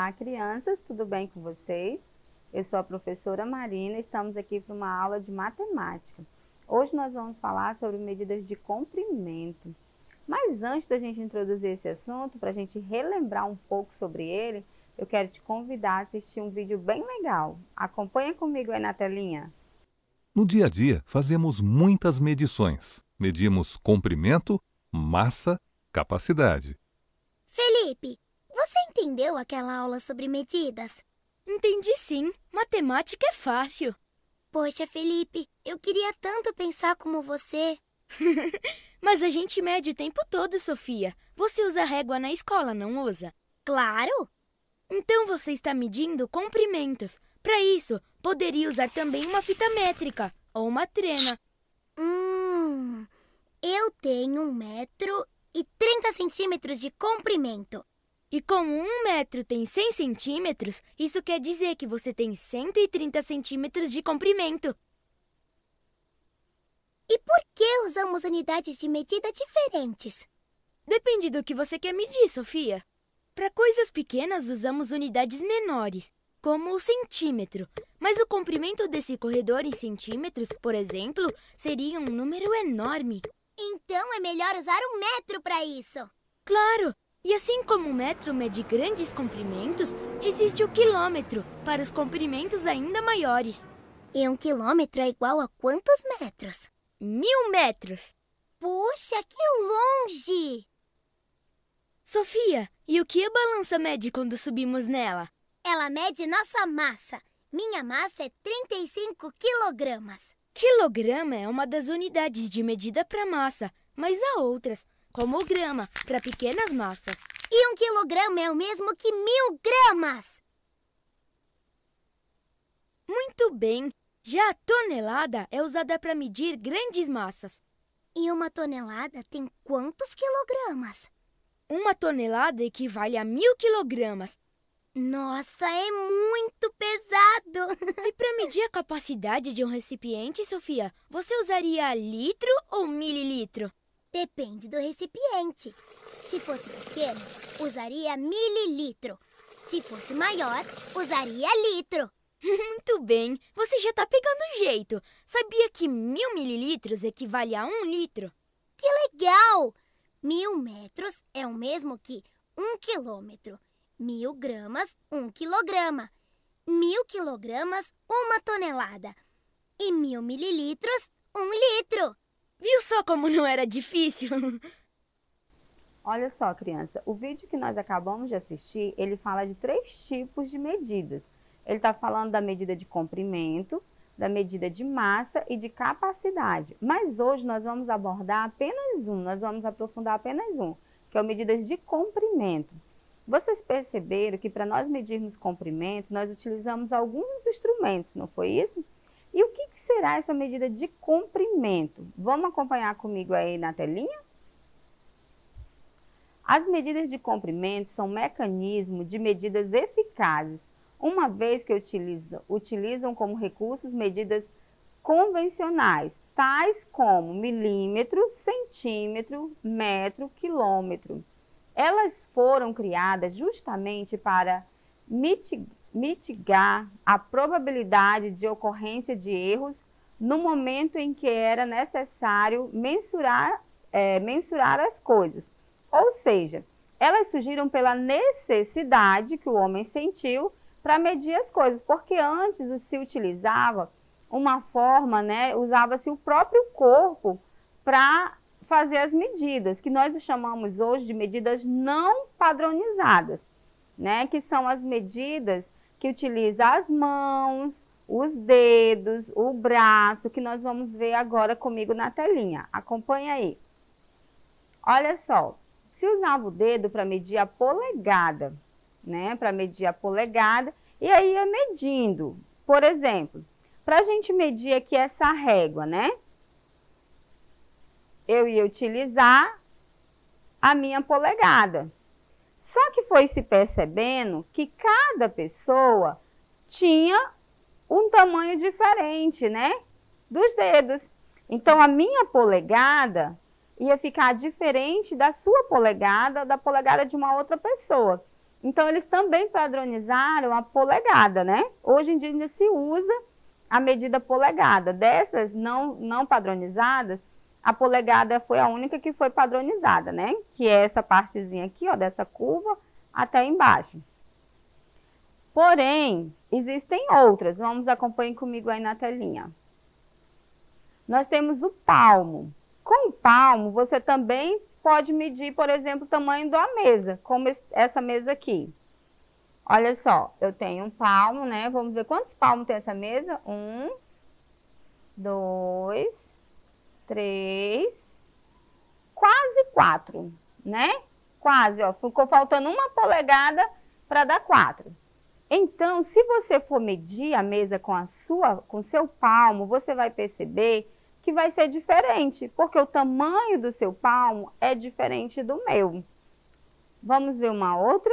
Olá, crianças, tudo bem com vocês? Eu sou a professora Marina e estamos aqui para uma aula de matemática. Hoje nós vamos falar sobre medidas de comprimento. Mas antes da gente introduzir esse assunto, para a gente relembrar um pouco sobre ele, eu quero te convidar a assistir um vídeo bem legal. Acompanha comigo aí na telinha. No dia a dia, fazemos muitas medições. Medimos comprimento, massa, capacidade. Felipe, você entendeu aquela aula sobre medidas? Entendi sim. Matemática é fácil. Poxa, Felipe, eu queria tanto pensar como você. Mas a gente mede o tempo todo, Sofia. Você usa régua na escola, não usa? Claro! Então você está medindo comprimentos. Para isso, poderia usar também uma fita métrica ou uma trena. Eu tenho 1,30 m de comprimento. E como 1 metro tem 100 centímetros, isso quer dizer que você tem 130 centímetros de comprimento. E por que usamos unidades de medida diferentes? Depende do que você quer medir, Sofia. Para coisas pequenas, usamos unidades menores, como o centímetro. Mas o comprimento desse corredor em centímetros, por exemplo, seria um número enorme. Então é melhor usar 1 metro para isso. Claro! E assim como o metro mede grandes comprimentos, existe o quilômetro, para os comprimentos ainda maiores. E 1 quilômetro é igual a quantos metros? 1000 metros! Puxa, que longe! Sofia, e o que a balança mede quando subimos nela? Ela mede nossa massa. Minha massa é 35 quilogramas. Quilograma é uma das unidades de medida para massa, mas há outras, como o grama, para pequenas massas. E 1 quilograma é o mesmo que 1000 gramas. Muito bem! Já a tonelada é usada para medir grandes massas. E 1 tonelada tem quantos quilogramas? 1 tonelada equivale a 1000 quilogramas. Nossa, é muito pesado! E para medir a capacidade de um recipiente, Sofia, você usaria litro ou mililitro? Depende do recipiente. Se fosse pequeno, usaria mililitro. Se fosse maior, usaria litro. Muito bem, você já está pegando o jeito. Sabia que 1000 mililitros equivale a 1 litro? Que legal! 1000 metros é o mesmo que 1 quilômetro. 1000 gramas, 1 quilograma. 1000 quilogramas, 1 tonelada. E 1000 mililitros, 1 litro. Viu só como não era difícil? Olha só, criança, o vídeo que nós acabamos de assistir, ele fala de 3 tipos de medidas. Ele está falando da medida de comprimento, da medida de massa e de capacidade. Mas hoje nós vamos abordar apenas nós vamos aprofundar apenas que é a medida de comprimento. Vocês perceberam que para nós medirmos comprimento, nós utilizamos alguns instrumentos, não foi isso? E o que será essa medida de comprimento? Vamos acompanhar comigo aí na telinha? As medidas de comprimento são mecanismos de medidas eficazes, uma vez que utilizam como recursos medidas convencionais, tais como milímetro, centímetro, metro, quilômetro. Elas foram criadas justamente para mitigar a probabilidade de ocorrência de erros no momento em que era necessário mensurar as coisas. Ou seja, elas surgiram pela necessidade que o homem sentiu para medir as coisas, porque antes se utilizava uma forma, usava-se o próprio corpo para fazer as medidas, que nós chamamos hoje de medidas não padronizadas, que são as medidas que utilizam as mãos, os dedos, o braço, que nós vamos ver agora comigo na telinha. Acompanha aí. Olha só, se usava o dedo para medir a polegada, para medir a polegada, e aí ia medindo. Por exemplo, para a gente medir aqui essa régua, eu ia utilizar a minha polegada. Só que foi se percebendo que cada pessoa tinha um tamanho diferente, dos dedos. Então, a minha polegada ia ficar diferente da sua polegada, da polegada de uma outra pessoa. Então, eles também padronizaram a polegada, né? Hoje em dia ainda se usa a medida polegada. Dessas não padronizadas, a polegada foi a única que foi padronizada, né? Que é essa partezinha aqui, ó, dessa curva até embaixo. Porém, existem outras. Vamos acompanhar comigo aí na telinha. Nós temos o palmo. Com o palmo, você também pode medir, por exemplo, o tamanho da mesa, como essa mesa aqui. Olha só, eu tenho um palmo, né? Vamos ver quantos palmos tem essa mesa. 1, 2, 3, quase 4, né? Quase, ó. Ficou faltando 1 polegada para dar 4. Então, se você for medir a mesa com seu palmo, você vai perceber que vai ser diferente, porque o tamanho do seu palmo é diferente do meu. Vamos ver uma outra?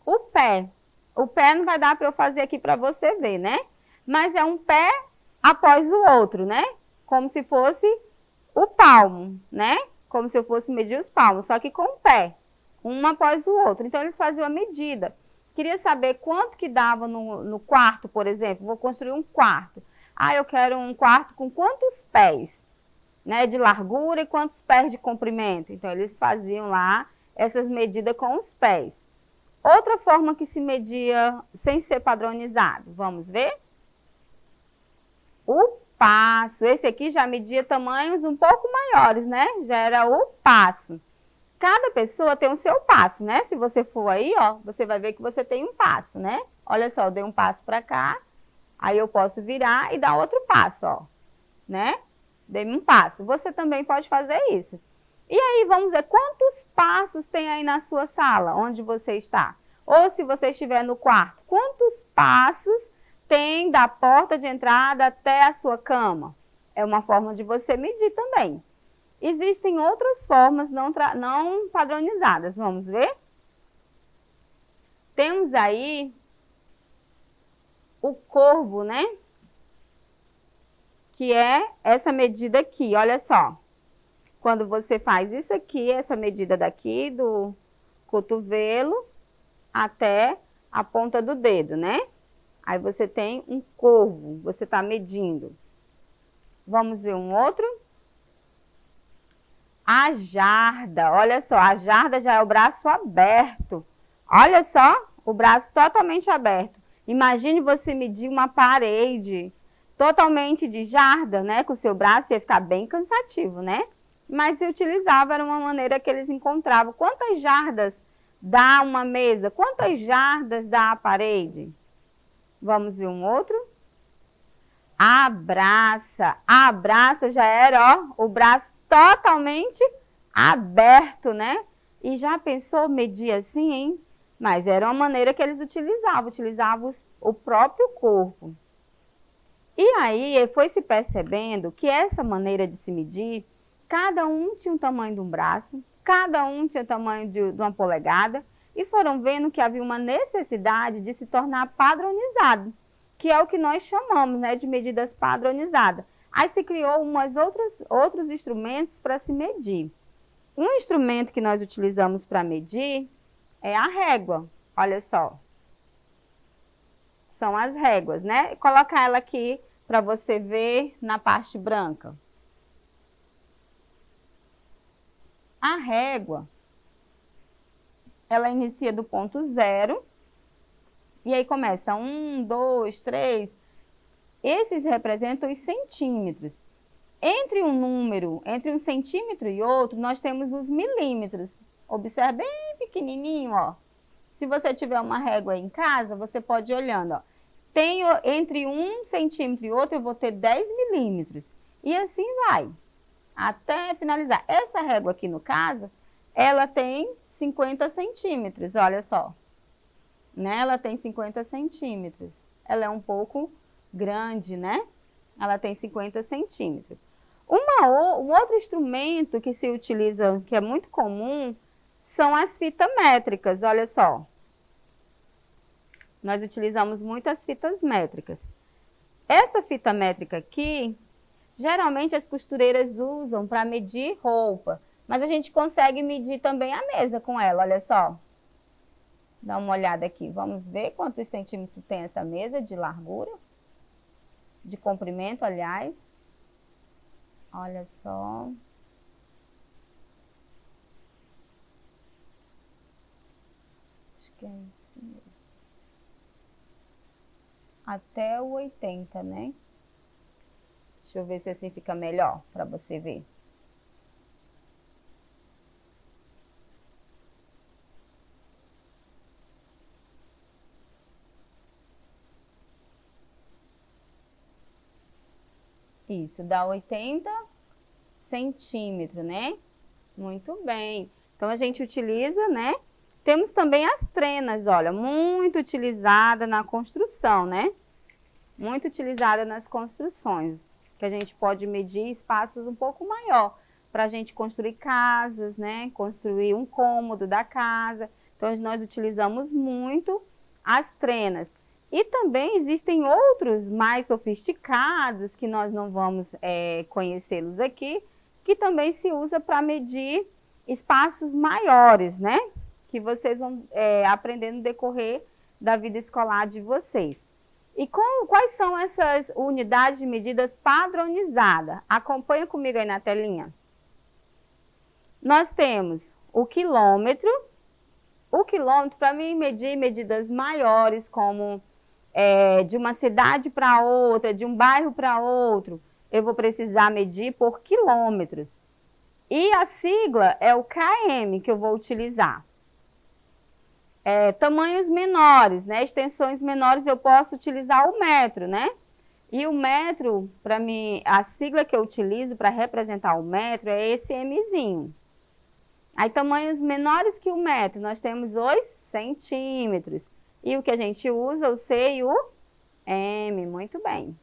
O pé. O pé não vai dar para eu fazer aqui para você ver, né? Mas é um pé após o outro, né? Como se fosse o palmo, né? Como se eu fosse medir os palmos, só que com o pé, um após o outro. Então, eles faziam a medida. Queria saber quanto que dava no quarto, por exemplo. Vou construir um quarto. Ah, eu quero um quarto com quantos pés, né, de largura e quantos pés de comprimento. Então, eles faziam lá essas medidas com os pés. Outra forma que se media sem ser padronizado, vamos ver? O passo. Esse aqui já media tamanhos um pouco maiores, né? Já era o passo. Cada pessoa tem o seu passo, né? Se você for aí, ó, você vai ver que você tem um passo, né? Olha só, eu dei um passo para cá. Aí eu posso virar e dar outro passo, ó, né? Dei um passo. Você também pode fazer isso. E aí, vamos ver quantos passos tem aí na sua sala, onde você está. Ou se você estiver no quarto, quantos passos tem da porta de entrada até a sua cama? É uma forma de você medir também. Existem outras formas não padronizadas. Vamos ver? Temos aí o corvo, né? Que é essa medida aqui, olha só. Quando você faz isso aqui, essa medida daqui do cotovelo até a ponta do dedo, né? Aí você tem um corvo, você está medindo. Vamos ver um outro? A jarda, olha só, a jarda já é o braço aberto. Olha só, o braço totalmente aberto. Imagine você medir uma parede totalmente de jarda, né? Com o seu braço ia ficar bem cansativo, né? Mas se utilizava, era uma maneira que eles encontravam. Quantas jardas dá uma mesa? Quantas jardas dá a parede? Vamos ver um outro? A braça. A braça já era, ó, o braço totalmente aberto, né? E já pensou medir assim, hein? Mas era uma maneira que eles utilizavam o próprio corpo. E aí foi se percebendo que essa maneira de se medir, cada um tinha o tamanho de um braço, cada um tinha o tamanho de uma polegada, e foram vendo que havia uma necessidade de se tornar padronizado, que é o que nós chamamos, né, de medidas padronizadas. Aí se criou outros instrumentos para se medir. Um instrumento que nós utilizamos para medir é a régua, olha só. São as réguas, né? Vou colocar ela aqui para você ver na parte branca. A régua, ela inicia do ponto 0, e aí começa 1, 2, 3. Esses representam os centímetros. Entre um centímetro e outro, nós temos os milímetros. Observe bem pequenininho, ó. Se você tiver uma régua aí em casa, você pode ir olhando, ó. Entre um centímetro e outro, eu vou ter 10 milímetros. E assim vai, até finalizar. Essa régua aqui, no caso, ela tem 50 centímetros, olha só. Né? Ela tem 50 centímetros. Ela é um pouco grande, né? Ela tem 50 centímetros. Um outro instrumento que se utiliza, que é muito comum, são as fitas métricas, olha só. Nós utilizamos muito as fitas métricas. Essa fita métrica aqui, geralmente as costureiras usam para medir roupa. Mas a gente consegue medir também a mesa com ela, olha só. Dá uma olhada aqui, vamos ver quantos centímetros tem essa mesa de largura, de comprimento, aliás. Olha só. Acho que é isso mesmo. Até o 80, né? Deixa eu ver se assim fica melhor para você ver. Isso, dá 80 centímetros, né? Muito bem. Então, a gente utiliza, né? Temos também as trenas, olha, muito utilizada na construção, né? Muito utilizada nas construções, que a gente pode medir espaços um pouco maior, para a gente construir casas, né? Construir um cômodo da casa. Então, nós utilizamos muito as trenas. E também existem outros mais sofisticados, que nós não vamos conhecê-los aqui, que também se usa para medir espaços maiores, né? Que vocês vão aprender no decorrer da vida escolar de vocês. E quais são essas unidades de medidas padronizadas? Acompanha comigo aí na telinha. Nós temos o quilômetro. O quilômetro, para mim, medir medidas maiores, como de uma cidade para outra, de um bairro para outro, eu vou precisar medir por quilômetros. E a sigla é o km que eu vou utilizar. Tamanhos menores, né? Extensões menores, eu posso utilizar o metro, né? E o metro, para mim, a sigla que eu utilizo para representar o metro é esse Mzinho. Aí, tamanhos menores que o metro, nós temos os centímetros. E o que a gente usa, o C e o M, muito bem.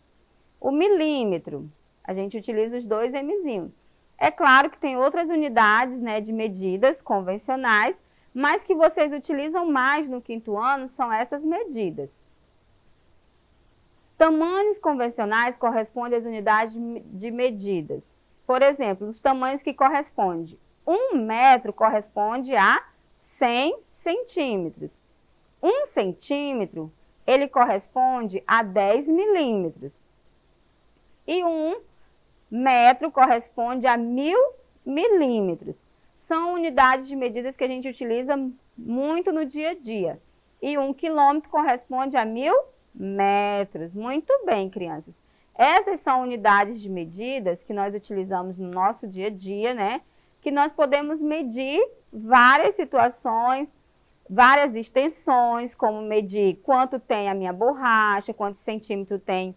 O milímetro, a gente utiliza os dois Mzinhos. É claro que tem outras unidades, né, de medidas convencionais, mas que vocês utilizam mais no 5º ano são essas medidas. Tamanhos convencionais correspondem às unidades de medidas. Por exemplo, os tamanhos que correspondem. 1 metro corresponde a 100 centímetros. 1 centímetro, ele corresponde a 10 milímetros. E 1 metro corresponde a 1000 milímetros. São unidades de medidas que a gente utiliza muito no dia a dia. E 1 quilômetro corresponde a 1000 metros. Muito bem, crianças. Essas são unidades de medidas que nós utilizamos no nosso dia a dia, né? Que nós podemos medir várias situações, várias extensões, como medir quanto tem a minha borracha, quantos centímetros tem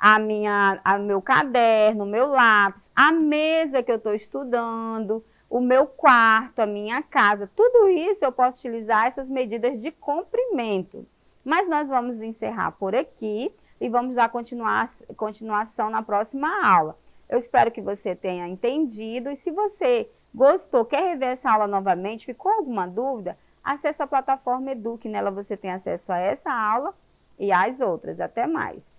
o meu caderno, o meu lápis, a mesa que eu estou estudando, o meu quarto, a minha casa. Tudo isso eu posso utilizar essas medidas de comprimento. Mas nós vamos encerrar por aqui e vamos dar continuação na próxima aula. Eu espero que você tenha entendido e se você gostou, quer rever essa aula novamente, ficou alguma dúvida, acesse a plataforma Edu, que nela você tem acesso a essa aula e às outras. Até mais!